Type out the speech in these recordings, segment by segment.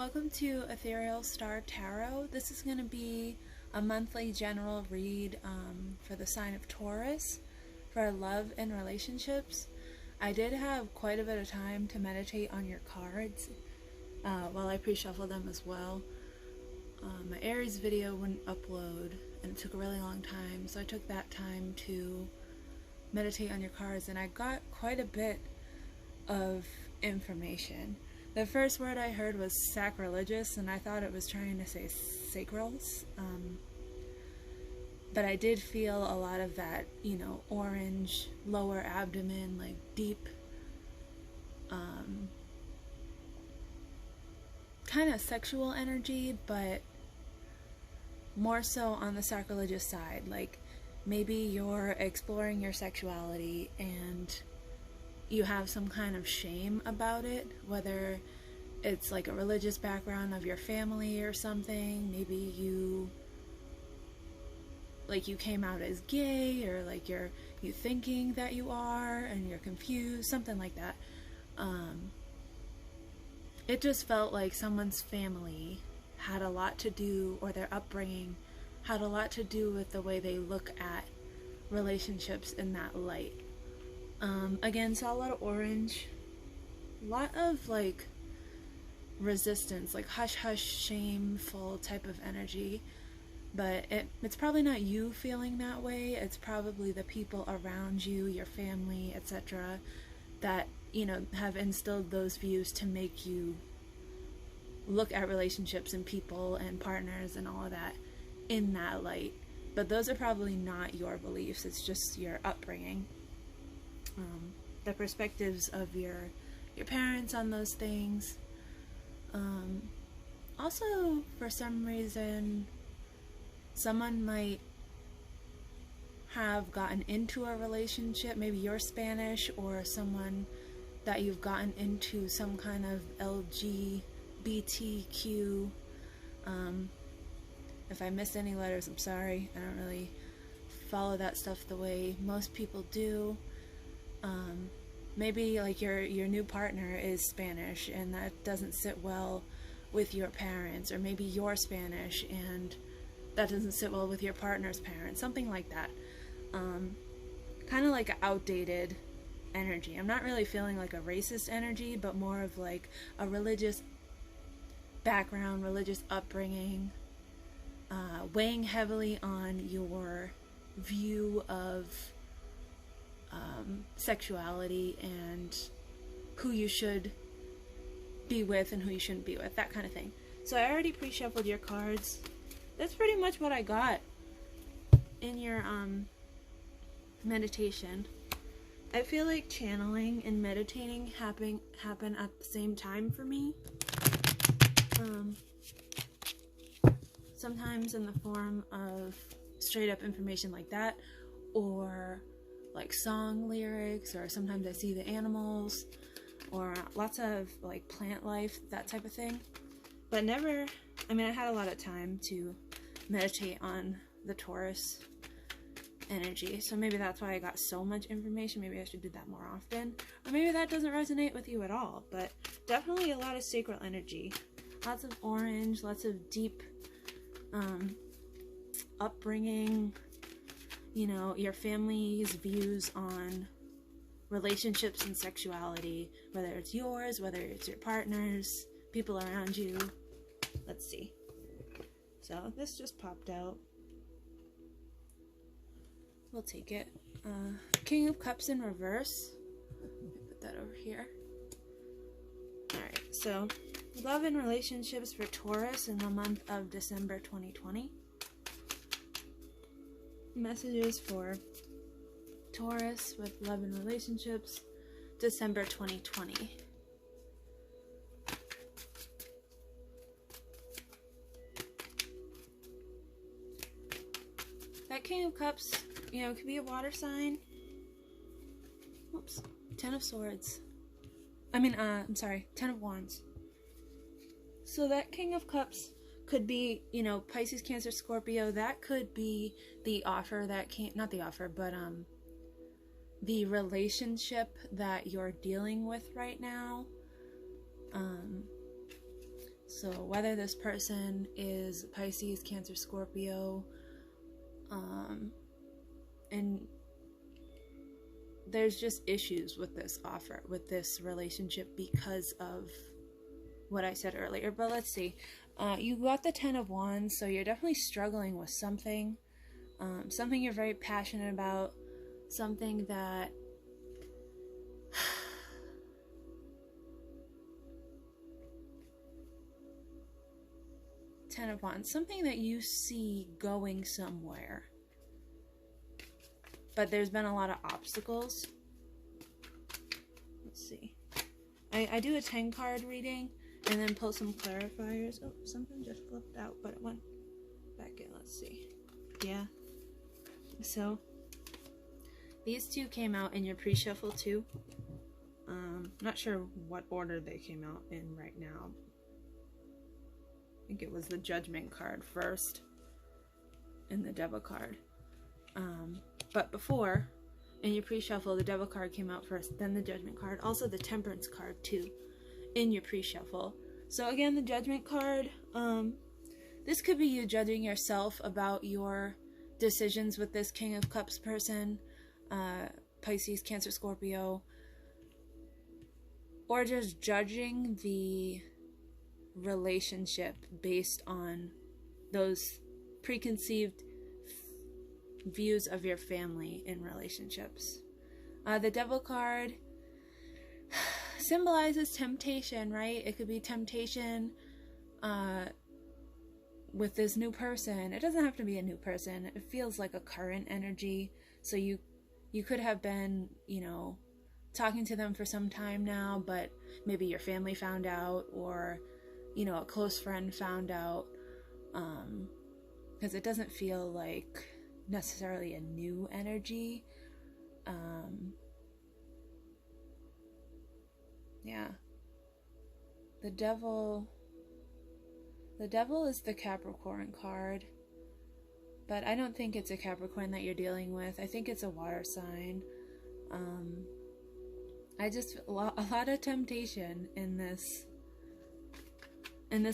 Welcome to Ethereal Star Tarot. This is going to be a monthly general read for the sign of Taurus for love and relationships. I did have quite a bit of time to meditate on your cards while I pre-shuffled them as well. My Aries video wouldn't upload and it took a really long time, so I took that time to meditate on your cards, and I got quite a bit of information. The first word I heard was sacrilegious, and I thought it was trying to say sacrals. But I did feel a lot of that, orange, lower abdomen, like deep, kind of sexual energy, but more so on the sacrilegious side. Like maybe you're exploring your sexuality and you have some kind of shame about it, whether it's like a religious background of your family or something. Maybe you came out as gay, or like you thinking that you are and you're confused, something like that. It just felt like someone's family had a lot to do, or their upbringing had a lot to do with the way they look at relationships in that light. Again, saw a lot of orange, a lot of like resistance, like hush hush, shameful type of energy. But it's probably not you feeling that way. It's probably the people around you, your family, etc., that have instilled those views to make you look at relationships and people and partners and all of that in that light. But those are probably not your beliefs. It's just your upbringing. The perspectives of your parents on those things. Also, for some reason, someone might have gotten into a relationship, maybe you're Spanish, or someone that you've gotten into some kind of LGBTQ. If I missed any letters, I'm sorry. I don't really follow that stuff the way most people do. Maybe like your new partner is Spanish and that doesn't sit well with your parents, or maybe you're Spanish and that doesn't sit well with your partner's parents, something like that. Kind of like an outdated energy. I'm not really feeling like a racist energy, but more of like a religious background, religious upbringing, weighing heavily on your view of sexuality and who you should be with and who you shouldn't be with, that kind of thing. So I already pre-shuffled your cards. That's pretty much what I got in your meditation. I feel like channeling and meditating happen at the same time for me. Sometimes in the form of straight up information like that, or like song lyrics, or sometimes I see the animals, or lots of like plant life, that type of thing. But never, I had a lot of time to meditate on the Taurus energy, so maybe that's why I got so much information. Maybe I should do that more often, or maybe that doesn't resonate with you at all. But definitely a lot of sacral energy, lots of orange, lots of deep upbringing, your family's views on relationships and sexuality, whether it's yours, whether it's your partner's, people around you. Let's see. So this just popped out. We'll take it. King of Cups in reverse. Let me put that over here. Alright, so love and relationships for Taurus in the month of December 2020. Messages for Taurus with love and relationships, December 2020. That King of Cups, could be a water sign. Oops. 10 of Swords. I'm sorry, 10 of Wands. So that King of Cups could be, Pisces, Cancer, Scorpio. That could be the offer that can't, not the offer, but the relationship that you're dealing with right now. So whether this person is Pisces, Cancer, Scorpio, and there's just issues with this offer, with this relationship, because of what I said earlier. But let's see. You got the 10 of Wands, so you're definitely struggling with something. Something you're very passionate about. Something that... Ten of Wands. Something that you see going somewhere. But there's been a lot of obstacles. Let's see. I do a 10 card reading and then pull some clarifiers. Oh, something just flipped out, but it went back in. Let's see. Yeah. So, these two came out in your pre-shuffle too. Not sure what order they came out in right now. I think it was the Judgment card first and the Devil card. But before, in your pre-shuffle, the Devil card came out first, then the Judgment card. Also the Temperance card too, in your pre-shuffle. So again, the Judgment card, this could be you judging yourself about your decisions with this King of Cups person, Pisces, Cancer, Scorpio, or just judging the relationship based on those preconceived views of your family in relationships. The Devil card symbolizes temptation, right? It could be temptation with this new person. It doesn't have to be a new person. It feels like a current energy. So you could have been, talking to them for some time now, but maybe your family found out, or a close friend found out, because it doesn't feel like necessarily a new energy. Yeah. The Devil is the Capricorn card, but I don't think it's a Capricorn that you're dealing with. I think it's a water sign. I just a lot of temptation in this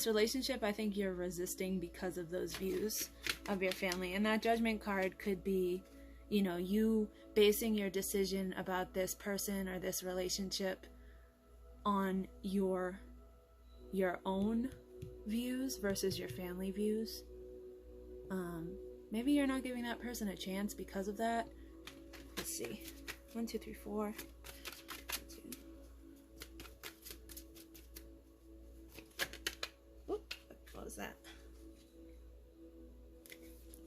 relationship. I think you're resisting because of those views of your family. And that Judgment card could be, you basing your decision about this person or this relationship on your own views versus your family views. Maybe you're not giving that person a chance because of that. Let's see. 1, 2, 3, 4. What was that?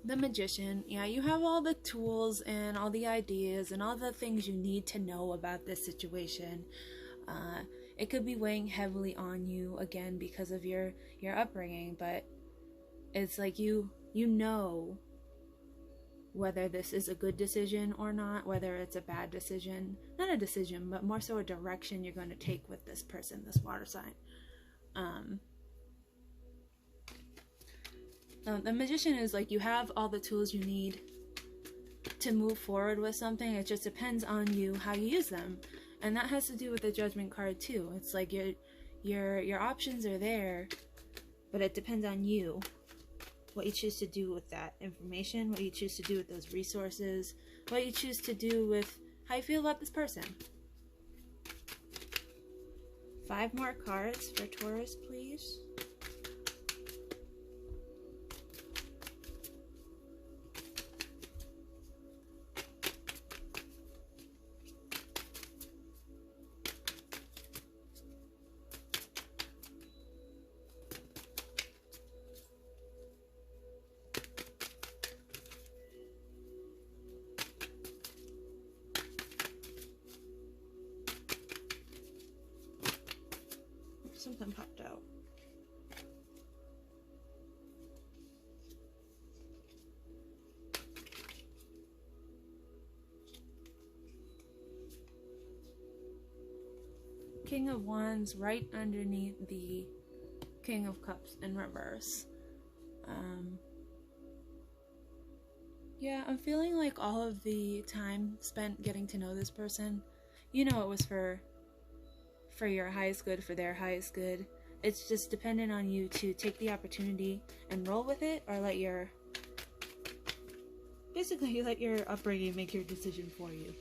The Magician. Yeah, you have all the tools and all the ideas and all the things you need to know about this situation. It could be weighing heavily on you, again, because of your upbringing, but it's like you know whether this is a good decision or not, whether it's a bad decision. Not a decision, but more so a direction you're going to take with this person, this water sign. The Magician is like, you have all the tools you need to move forward with something. It just depends on you how you use them. And that has to do with the Judgment card too. It's like your options are there, but it depends on you. What you choose to do with that information, what you choose to do with those resources, what you choose to do with how you feel about this person. 5 more cards for Taurus, please. Something popped out. King of Wands right underneath the King of Cups in reverse. Yeah, I'm feeling like all of the time spent getting to know this person, it was for your highest good, for their highest good. it's just dependent on you to take the opportunity and roll with it, or let your upbringing make your decision for you.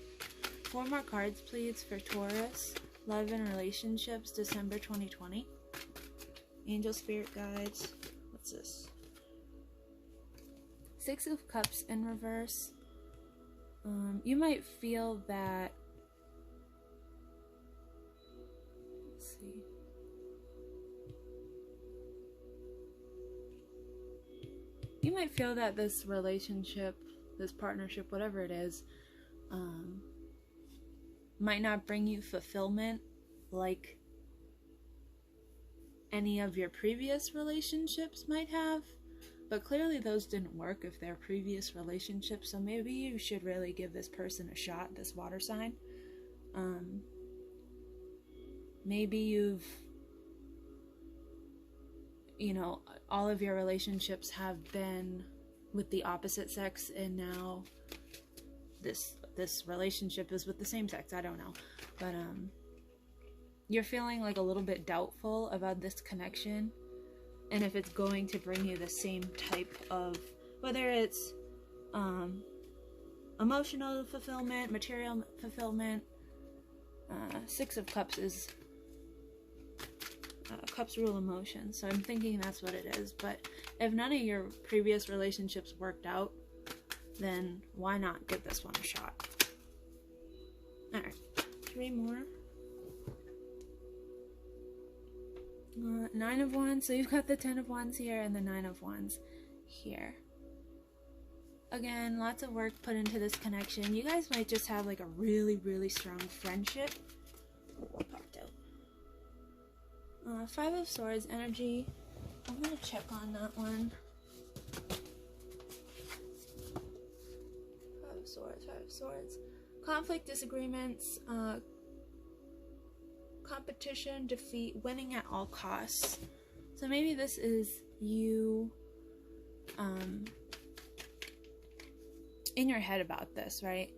4 more cards, please, for Taurus, love and relationships, December 2020. Angel, spirit guides. What's this? 6 of Cups in reverse. You might feel that. Let's see. You might feel that this relationship, this partnership, whatever it is, might not bring you fulfillment like any of your previous relationships might have. But clearly those didn't work if they're previous relationships, so maybe you should really give this person a shot, this water sign. Maybe you've, all of your relationships have been with the opposite sex, and now this relationship is with the same sex. I don't know. But you're feeling like a little bit doubtful about this connection, and if it's going to bring you the same type of, whether it's emotional fulfillment, material fulfillment. 6 of Cups is Cups rule emotion, so I'm thinking that's what it is. But if none of your previous relationships worked out, then why not give this one a shot? Alright, 3 more. 9 of Wands, so you've got the 10 of Wands here and the 9 of Wands here. Again, lots of work put into this connection. You guys might just have like a really, really strong friendship. Popped out. 5 of Swords energy. I'm gonna check on that one. 5 of Swords, 5 of Swords. Conflict, disagreements, competition, defeat, winning at all costs. So maybe this is you in your head about this, right?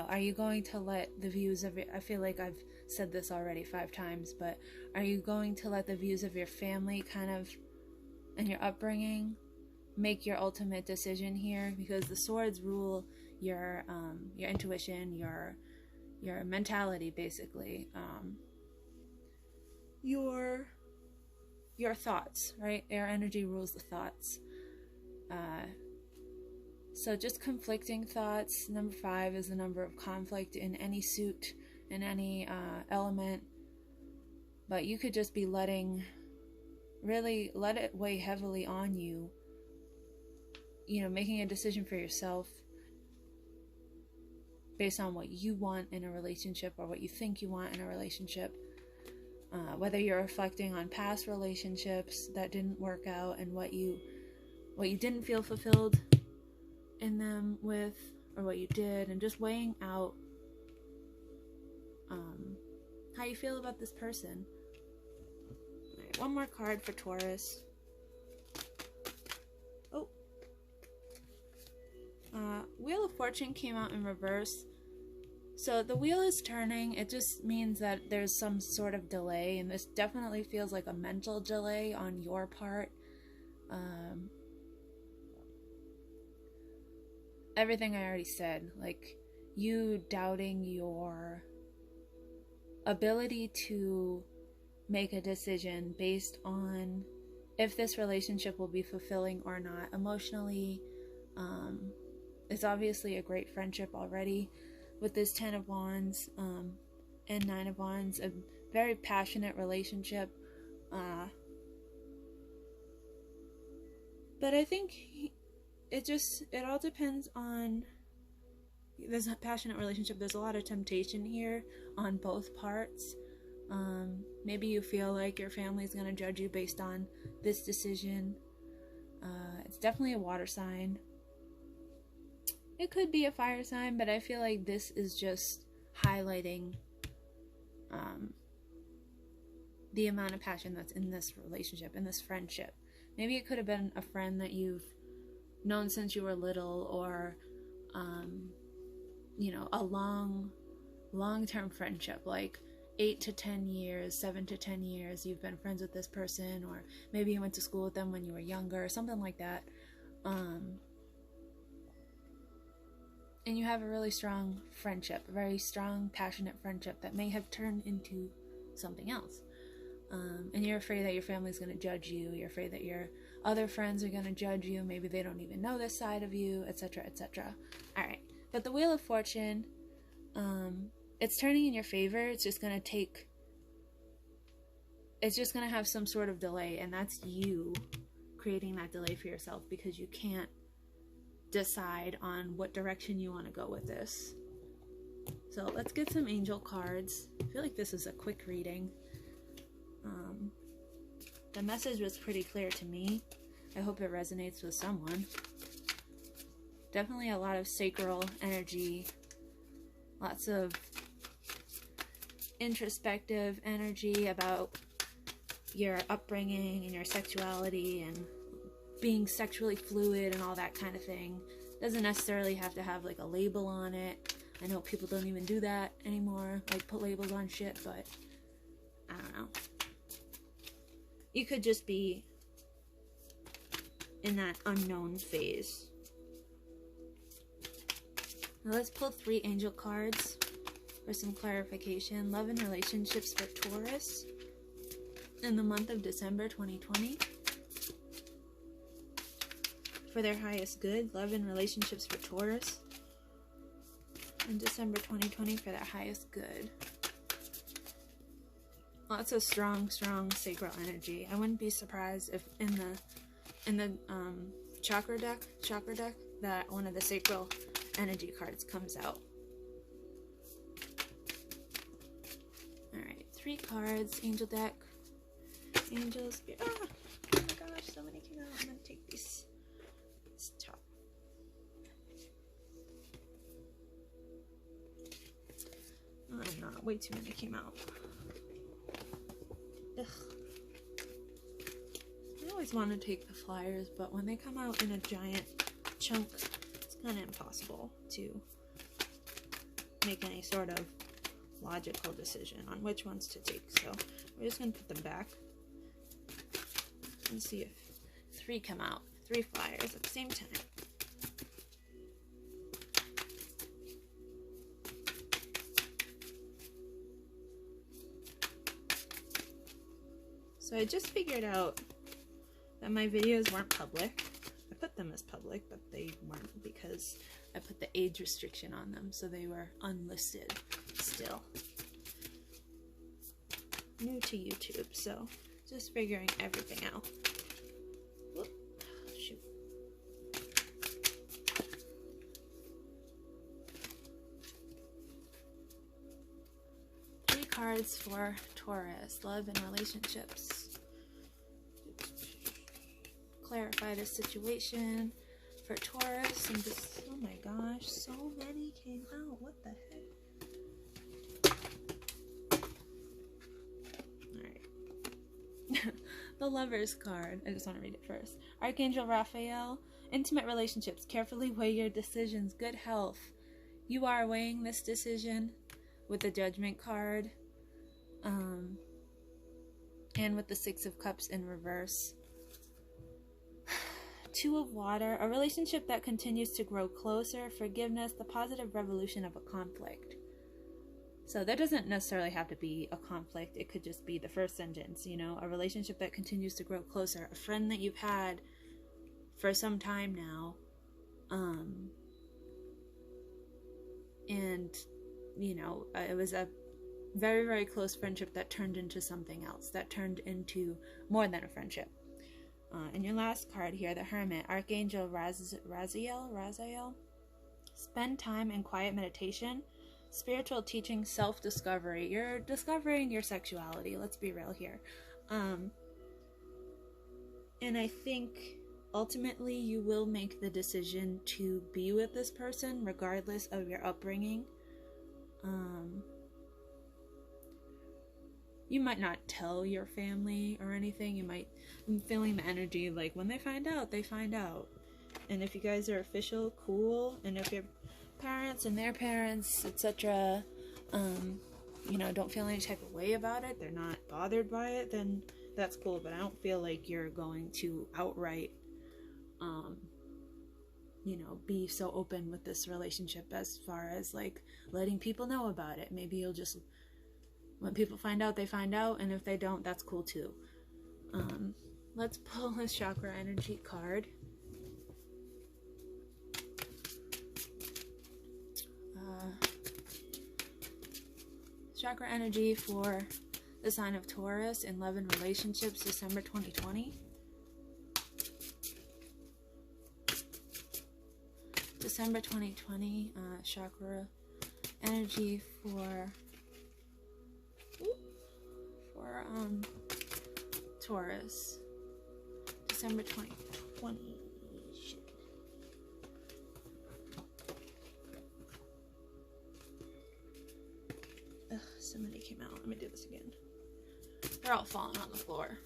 Are you going to let the views of I feel like I've said this already 5 times, but are you going to let the views of your family and your upbringing make your ultimate decision here? Because the swords rule your intuition, your mentality, basically, your thoughts, right? Air energy rules the thoughts. So just conflicting thoughts. Number 5 is the number of conflict in any suit, in any element. But you could just be let it weigh heavily on you. Making a decision for yourself based on what you want in a relationship, or what you think you want in a relationship. Whether you're reflecting on past relationships that didn't work out and what you didn't feel fulfilled in them with, or what you did, and just weighing out how you feel about this person. All right, 1 more card for Taurus. Oh. Wheel of Fortune came out in reverse. So the wheel is turning. It just means that there's some sort of delay, and this definitely feels like a mental delay on your part. Everything I already said, like you doubting your ability to make a decision based on if this relationship will be fulfilling or not emotionally. It's obviously a great friendship already with this 10 of Wands and 9 of Wands, a very passionate relationship. But I think it all depends on this passionate relationship. There's a lot of temptation here on both parts. Maybe you feel like your family's going to judge you based on this decision. It's definitely a water sign. It could be a fire sign, but I feel like this is just highlighting the amount of passion that's in this relationship, in this friendship. Maybe it could have been a friend that you've known since you were little, or a long long-term friendship, like 8 to 10 years, 7 to 10 years, you've been friends with this person, or maybe you went to school with them when you were younger, or something like that. And you have a really strong friendship, a very strong, passionate friendship that may have turned into something else. And you're afraid that your family's going to judge you. You're afraid that your other friends are going to judge you. Maybe they don't even know this side of you, etc., etc. All right. But the Wheel of Fortune, it's turning in your favor. It's just going to have some sort of delay. And that's you creating that delay for yourself because you can't decide on what direction you want to go with this. So let's get some angel cards. I feel like this is a quick reading. The message was pretty clear to me. I hope it resonates with someone. Definitely a lot of sacral energy, lots of introspective energy about your upbringing and your sexuality and being sexually fluid and all that kind of thing. Doesn't necessarily have to have like a label on it. I know people don't even do that anymore, like put labels on shit, but I don't know. You could just be in that unknown phase. Now let's pull 3 angel cards for some clarification. Love and relationships for Taurus in the month of December 2020. For their highest good, love and relationships for Taurus in December 2020 for their highest good. Lots of strong sacral energy. I wouldn't be surprised if in the chakra deck that one of the sacral energy cards comes out. All right, 3 cards, angel deck, angels. Oh my gosh, so many came out. I'm gonna take this top. Oh, I'm not. Way too many came out. Ugh. I always want to take the flyers, but when they come out in a giant chunk, it's kind of impossible to make any sort of logical decision on which ones to take. So we're just going to put them back and see if 3 come out. 3 flyers at the same time. So I just figured out that my videos weren't public. I put them as public, but they weren't because I put the age restriction on them, so they were unlisted still. New to YouTube, so just figuring everything out. Whoop, shoot. Three cards for Taurus, love and relationships. Clarify the situation for Taurus and just, oh my gosh, so many came out. What the heck? Alright. The Lover's card. I just want to read it first. Archangel Raphael. Intimate relationships. Carefully weigh your decisions. Good health. You are weighing this decision with the Judgment card. And with the Six of Cups in reverse. 2 of Water, a relationship that continues to grow closer, forgiveness, the positive revolution of a conflict. So there doesn't necessarily have to be a conflict. It could just be the first sentence, you know, a relationship that continues to grow closer, a friend that you've had for some time now. And, you know, it was a very, very close friendship that turned into something else, that turned into more than a friendship. And your last card here, the Hermit, Archangel Raziel. Spend time in quiet meditation, spiritual teaching, self-discovery. You're discovering your sexuality. Let's be real here. And I think ultimately you will make the decision to be with this person regardless of your upbringing. You might not tell your family or anything. You might, I'm feeling the energy like when they find out, they find out. And if you guys are official, cool. And if your parents and their parents, etc., You know, don't feel any type of way about it, they're not bothered by it, then that's cool. But I don't feel like you're going to outright, you know, be so open with this relationship as far as like letting people know about it. Maybe you'll just, when people find out, they find out, and if they don't, that's cool too. Let's pull this chakra energy card. Chakra energy for the sign of Taurus in love and relationships, December 2020. December 2020, chakra energy for Taurus. December 2020. Shit. Ugh, somebody came out. Let me do this again. They're all falling on the floor.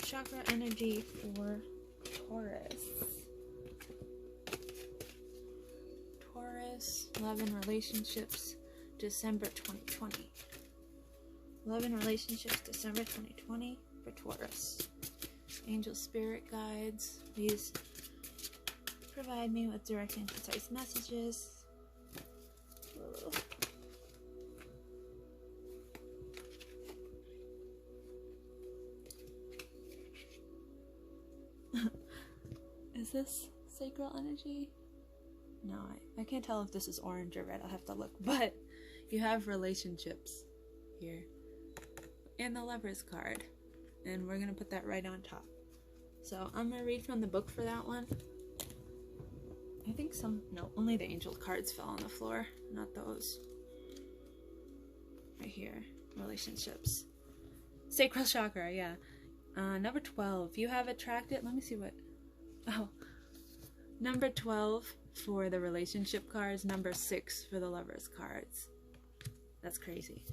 Chakra energy for Taurus. Taurus, love and relationships, December 2020. Love and relationships, December 2020 for Taurus. Angel spirit guides, please provide me with direct and concise messages. Is this sacral energy? No, I can't tell if this is orange or red. I'll have to look. But you have relationships here. And the Lovers card. And we're going to put that right on top. So I'm going to read from the book for that one. I think only the angel cards fell on the floor. Not those. Right here. Relationships. Sacral chakra, yeah. Number 12. You have attracted... Let me see what... Oh. Number 12 for the relationship cards. Number 6 for the Lovers cards. That's crazy.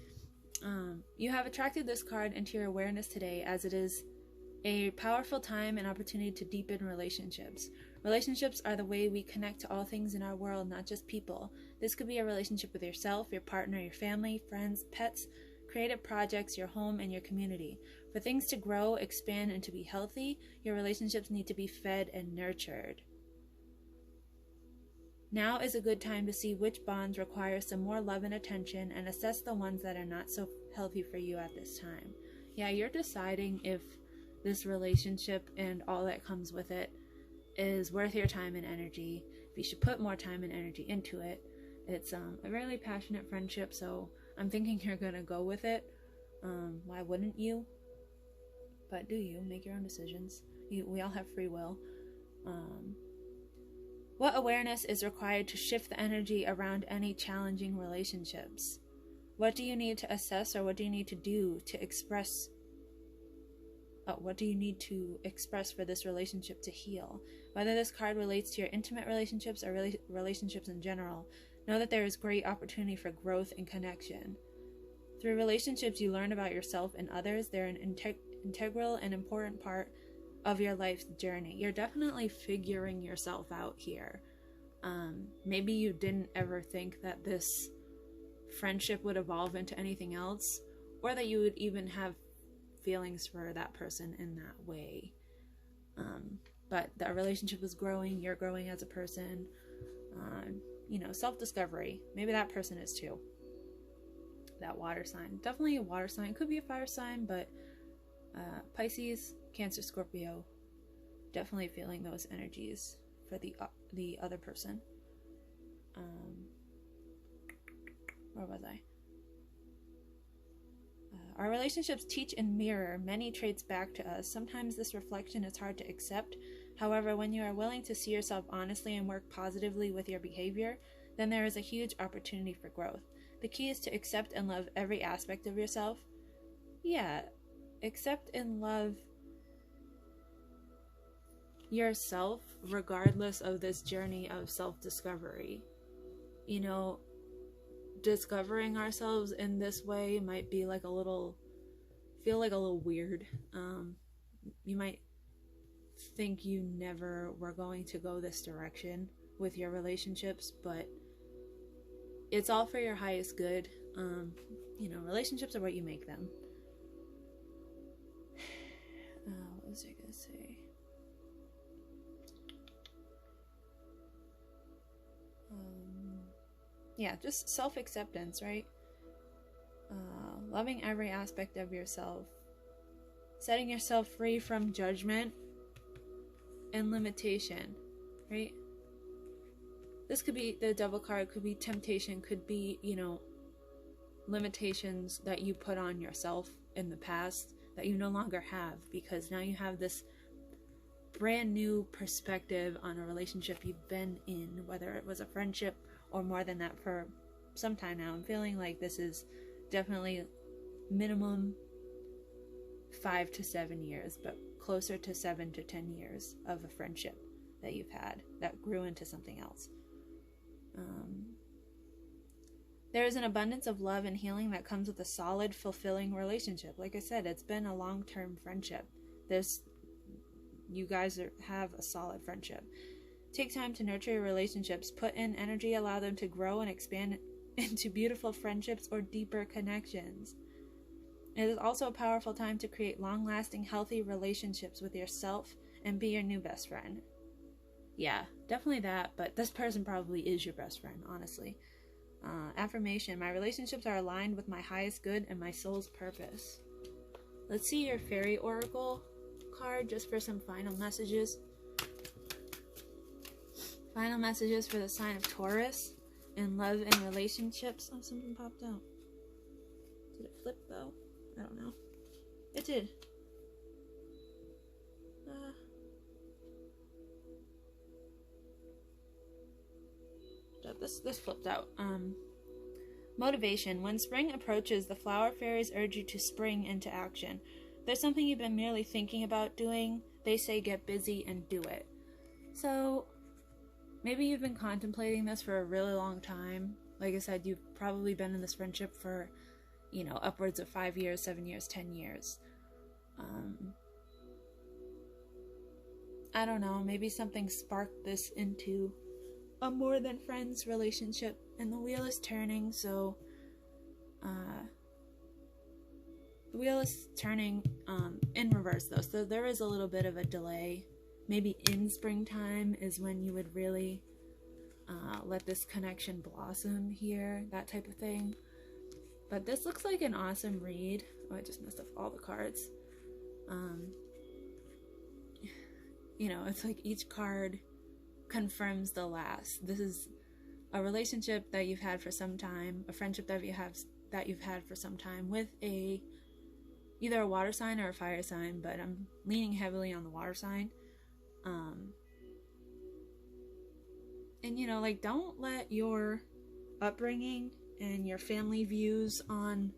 You have attracted this card into your awareness today, as it is a powerful time and opportunity to deepen relationships. Relationships are the way we connect to all things in our world, not just people. This could be a relationship with yourself, your partner, your family, friends, pets, creative projects, your home, and your community. For things to grow, expand, and to be healthy, your relationships need to be fed and nurtured. Now is a good time to see which bonds require some more love and attention, and assess the ones that are not so healthy for you at this time. Yeah, you're deciding if this relationship and all that comes with it is worth your time and energy, if you should put more time and energy into it. It's a really passionate friendship, so I'm thinking you're gonna go with it. Why wouldn't you? But do you make your own decisions? We all have free will. What awareness is required to shift the energy around any challenging relationships? What do you need to assess, or what do you need to do to express? What do you need to express for this relationship to heal? Whether this card relates to your intimate relationships or relationships in general, know that there is great opportunity for growth and connection. Through relationships, you learn about yourself and others. They're an integral and important part of your life's journey. You're definitely figuring yourself out here. Maybe you didn't ever think that this friendship would evolve into anything else, or that you would even have feelings for that person in that way. But that relationship is growing, you're growing as a person. Self-discovery. Maybe that person is too. That water sign. Definitely a water sign. Could be a fire sign, but Pisces, Cancer, Scorpio. Definitely feeling those energies for the other person. Where was I? Our relationships teach and mirror many traits back to us. Sometimes this reflection is hard to accept. However, when you are willing to see yourself honestly and work positively with your behavior, then there is a huge opportunity for growth. The key is to accept and love every aspect of yourself. Yeah, accept and love yourself regardless of this journey of self-discovery. Discovering ourselves in this way might be feel like a little weird. You might think you never were going to go this direction with your relationships, but it's all for your highest good. Relationships are what you make them. What was I gonna say? Just self-acceptance, right? Loving every aspect of yourself, setting yourself free from judgment and limitation, right? This could be the Devil card, could be temptation, could be, limitations that you put on yourself in the past that you no longer have, because now you have this brand new perspective on a relationship you've been in, whether it was a friendship or more than that for some time now. I'm feeling like this is definitely minimum 5 to 7 years, but closer to 7 to 10 years of a friendship that you've had that grew into something else. There is an abundance of love and healing that comes with a solid, fulfilling relationship. Like I said, it's been a long-term friendship. You guys have a solid friendship. Take time to nurture your relationships. Put in energy, allow them to grow and expand into beautiful friendships or deeper connections. It is also a powerful time to create long-lasting, healthy relationships with yourself and be your new best friend. Yeah, definitely that, but this person probably is your best friend, honestly. Affirmation: my relationships are aligned with my highest good and my soul's purpose. Let's see your fairy oracle card just for some final messages. Final messages for the sign of Taurus in love and relationships. Oh, something popped out. Did it flip though? I don't know. It did. This flipped out. Motivation. When spring approaches, the flower fairies urge you to spring into action. If there's something you've been merely thinking about doing, they say get busy and do it. So maybe you've been contemplating this for a really long time. Like I said, you've probably been in this friendship for, upwards of 5 years, 7 years, 10 years. I don't know, maybe something sparked this into a more than friends relationship, and the wheel is turning. So the wheel is turning in reverse though, so there is a little bit of a delay. Maybe in springtime is when you would really let this connection blossom here, that type of thing. But this looks like an awesome read. Oh, I just messed up all the cards. It's like each card confirms the last. This is a relationship that you've had for some time, a friendship that you've had for some time with either a water sign or a fire sign, but I'm leaning heavily on the water sign. And don't let your upbringing and your family views on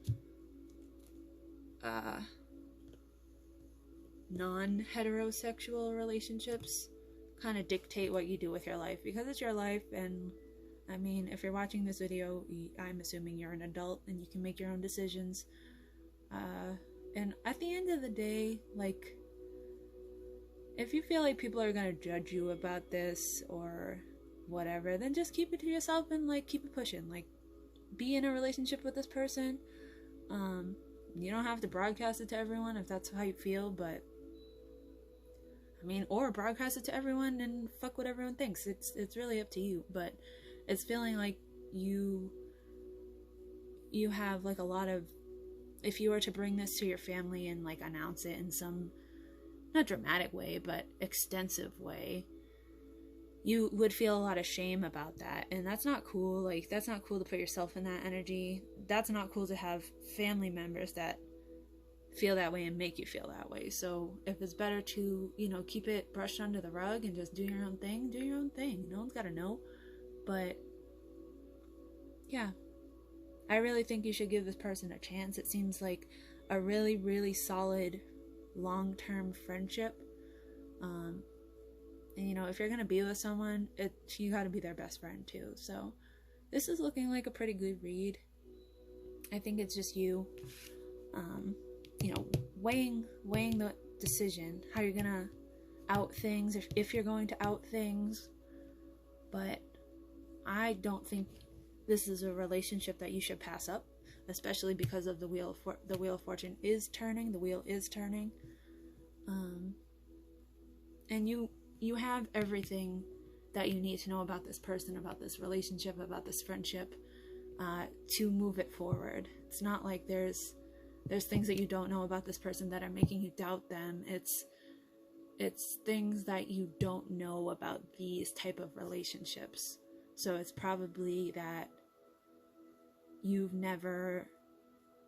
non-heterosexual relationships kind of dictate what you do with your life, because it's your life. And I mean, if you're watching this video, I'm assuming you're an adult and you can make your own decisions. And at the end of the day, if you feel like people are gonna judge you about this or whatever, then just keep it to yourself and keep it pushing. Be in a relationship with this person. You don't have to broadcast it to everyone if that's how you feel, but or broadcast it to everyone and fuck what everyone thinks. It's really up to you, but it's feeling like you have a lot of, if you were to bring this to your family and announce it in some, not dramatic way, but extensive way, you would feel a lot of shame about that, and that's not cool. That's not cool to put yourself in that energy. That's not cool to have family members that feel that way and make you feel that way. So if it's better to, keep it brushed under the rug and just do your own thing, do your own thing. No one's gotta know. But yeah, I really think you should give this person a chance. It seems like a really, really solid long-term friendship. And if you're gonna be with someone, you gotta be their best friend too. So this is looking like a pretty good read. I think it's just you weighing the decision, how you're gonna out things, if you're going to out things. But I don't think this is a relationship that you should pass up, especially because of the wheel of fortune is turning. The wheel is turning, and you have everything that you need to know about this person, about this relationship, about this friendship, to move it forward. It's not like there's things that you don't know about this person that are making you doubt them. It's things that you don't know about these type of relationships. So it's probably that you've never,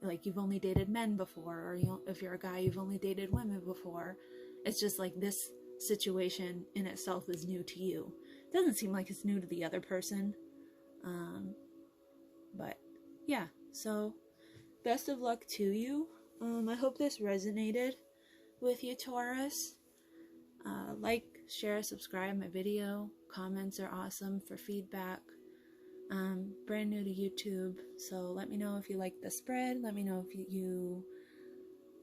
like, you've only dated men before, or if you're a guy, you've only dated women before. It's just like this situation in itself is new to you. It doesn't seem like it's new to the other person. But yeah, so best of luck to you. I hope this resonated with you, Taurus. Like, share, subscribe my video. Comments are awesome for feedback. Brand new to YouTube, so let me know if you like the spread. Let me know if you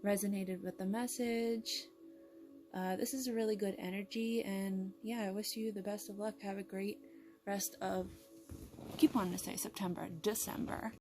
resonated with the message. This is a really good energy, and yeah, I wish you the best of luck. Have a great rest of, keep wanting to say September, December.